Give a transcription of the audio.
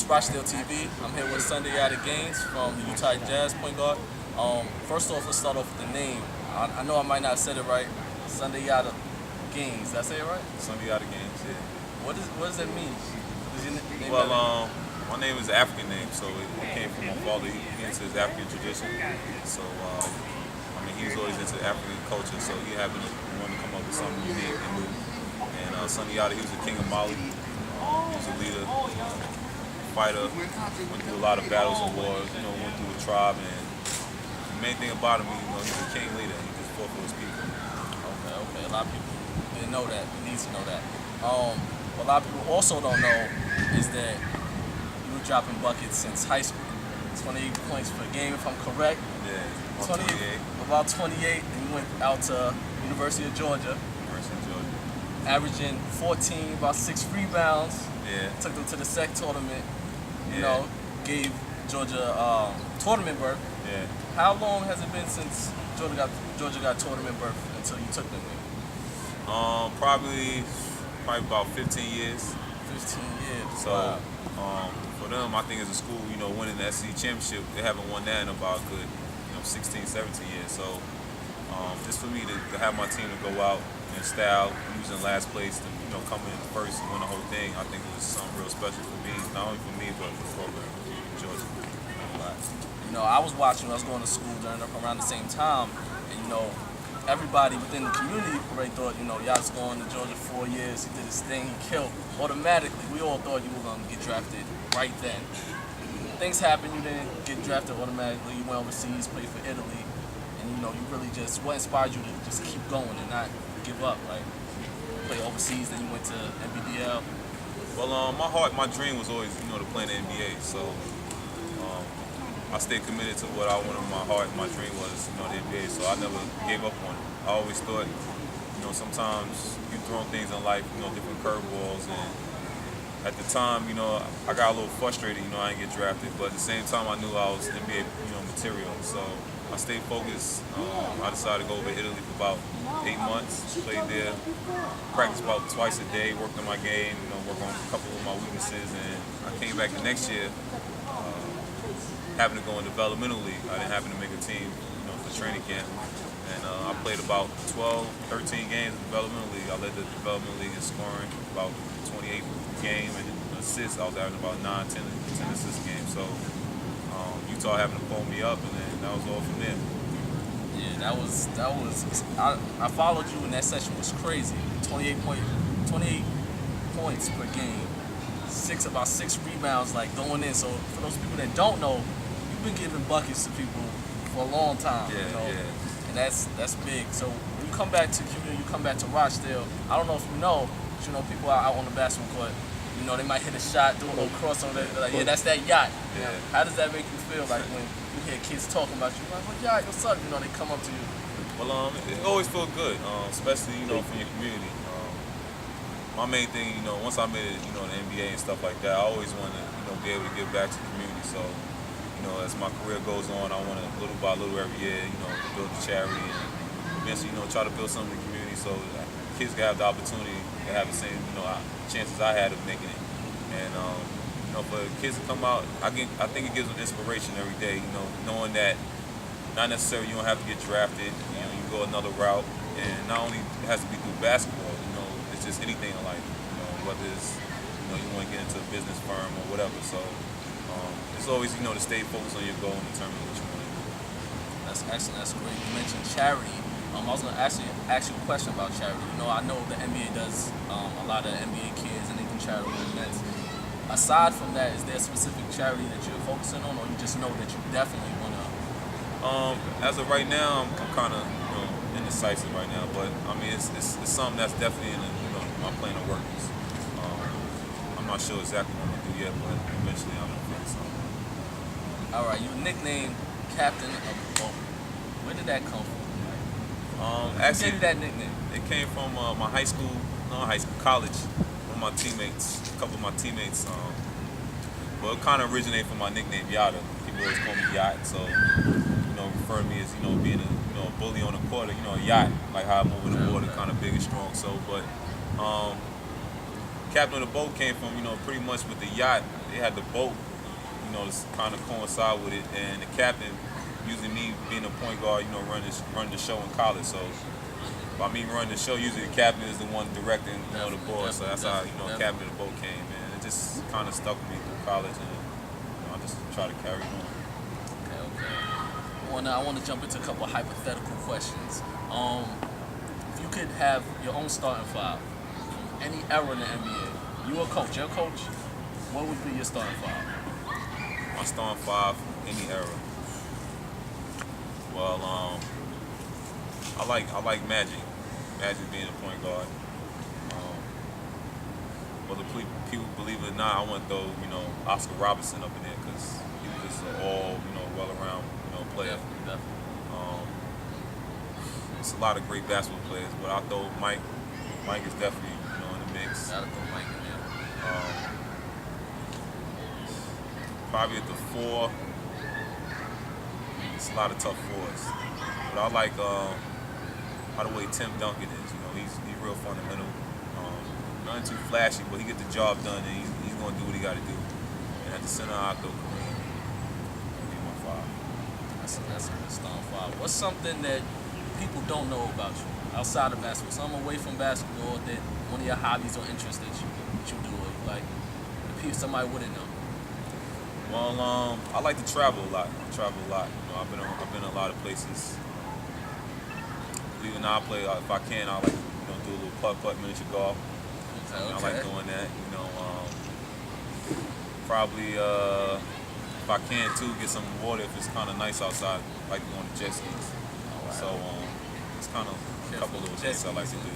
Rochdale TV. I'm here with SUNDIATA Gaines from the Utah Jazz point guard. First off, let's start off with the name. I know I might not have said it right. SUNDIATA Gaines. Did I say it right? SUNDIATA Gaines, yeah. What does it mean? Well, my name is an African name, so it came from my father. He into his African tradition. So, he's always into African culture, so he happened to want to come up with something unique and new. And SUNDIATA, he was the king of Mali. He was a leader, fighter, went through a lot of battles and wars, went through a tribe, and the main thing about him, he's a king leader. He just fought for his people. Okay. A lot of people didn't know that. Needs to know that. What a lot of people also don't know is that you were dropping buckets since high school. 28 points per game, if I'm correct. Yeah, 28. About 28, and you went out to University of Georgia. Averaging 14, about 6 rebounds. Yeah. Took them to the SEC tournament. Gave Georgia tournament berth. Yeah. How long has it been since Georgia got tournament berth until you took them there? Probably about 15 years. 15 years. So, for them, I think as a school, winning the SEC championship, they haven't won that in about a good, 16, 17 years. So, just for me to have my team to go out in style, using last place to, come in first and win the whole thing, I think it was something real special for me, not only for me, but for the program in Georgia. I was watching, I was going to school around the same time, and, everybody within the community probably thought, y'all's going to Georgia 4 years, he did his thing, he killed. Automatically, we all thought you were going to get drafted right then. Things happened, you didn't get drafted automatically, you went overseas, played for Italy, and you really just, what inspired you to just keep going and not give up, like play overseas, then you went to NBBL? Well, my dream was always, to play in the NBA, so I stayed committed to what I wanted in my heart. My dream was, the NBA, so I never gave up on it. I always thought, sometimes you throw things in life, different curveballs, and at the time, I got a little frustrated, I didn't get drafted, but at the same time, I knew I was NBA, material, so I stayed focused. I decided to go over to Italy for about 8 months, played there, practiced about twice a day, worked on my game, worked on a couple of my weaknesses, and I came back the next year, happened to go in developmental league. I didn't happen to make a team, for training camp. And I played about 12, 13 games in developmental league. I led the developmental league in scoring, about 28 games, and assists. I was averaging about 9, 10 assist games. So Utah happened to pull me up, and then that was all from there. Yeah, that was. I followed you, and that session was crazy. 28 points per game, about six rebounds, like going in. So for those people that don't know, you've been giving buckets to people for a long time, and that's big. So when you come back to community, you come back to Rochdale. I don't know if you know, but people out on the basketball court, they might hit a shot, do a little crossover. They're like, yeah, that's that yacht. Yeah. How does that make you feel? Like when you hear kids talking about you, like, well, yacht, what's up? They come up to you. Well, it always feels good, especially from your community. My main thing, once I made it, the NBA and stuff like that, I always want to, be able to give back to the community. So, as my career goes on, I want to, little by little every year, build a charity and eventually, try to build something in the community so that kids can have the opportunity to have the same, chances I had of making it. And, for kids to come out, I think it gives them inspiration every day, knowing that not necessarily you don't have to get drafted, you can go another route. And not only it has to be through basketball, it's just anything in life, whether it's, you want to get into a business firm or whatever. So it's always, to stay focused on your goal and determine what you want to do. That's excellent. That's great. You mentioned charity. I was going to ask you a question about charity. I know the NBA does a lot of NBA kids and they do charitable events. Aside from that, is there a specific charity that you're focusing on, or you just know that you definitely want to? As of right now, I'm kind of indecisive right now, but it's something that's definitely in my plan of work. I'm not sure exactly what I'm gonna do yet, but eventually I'm gonna find something. All right, you nicknamed Captain of Boat. Where did that come from? Actually, Who gave you that nickname? It came from my college. One of my teammates, a couple of my teammates. Well, it kind of originated from my nickname Yada. People always call me Yacht, so refer to me as being a bully on the court, a yacht, like how I move in the water, kind of big and strong. So, but captain of the boat came from, you know, pretty much with the yacht. They had the boat, you know, to kind of coincide with it, and the captain, usually me being a point guard, you know, run the show in college. So by me running the show, usually the captain is the one directing, you know, the board. So that's how, you know, captain of the boat came, and it just kind of stuck with me through college, and you know, I just try to carry it on. Okay, okay. I want to jump into a couple of hypothetical questions. If you could have your own starting five from any era in the NBA, you a coach, you're a coach, what would be your starting five? My starting five from any era. Well, I like Magic. Magic being a point guard. Whether people believe it or not, I want to throw, you know, Oscar Robertson up in there because he was just an all, you know, well-around, you know, player. Definitely. It's a lot of great basketball players, but I'll throw Mike. Mike is definitely, you know, in the mix. Gotta throw Mike in there. Probably at the four. It's a lot of tough fours, but I like how the way Tim Duncan is. You know, he's real fundamental. Nothing too flashy, but he get the job done, and he's gonna do what he got to do. And at the center, I throw Kareem. That'd be my five. That's a good starting five. What's something that people don't know about you outside of basketball? Something away from basketball that one of your hobbies or interests that you do, like somebody wouldn't know. Well, I like to travel a lot. You know, I've been in a lot of places. Believe it or not, I play. If I can, I like to, you know, do a little putt miniature golf. Okay. I like doing that. You know, probably if I can too, get some water if it's kind of nice outside. I like going to jet skis. All right. So it's kind of a couple of little things I like to do.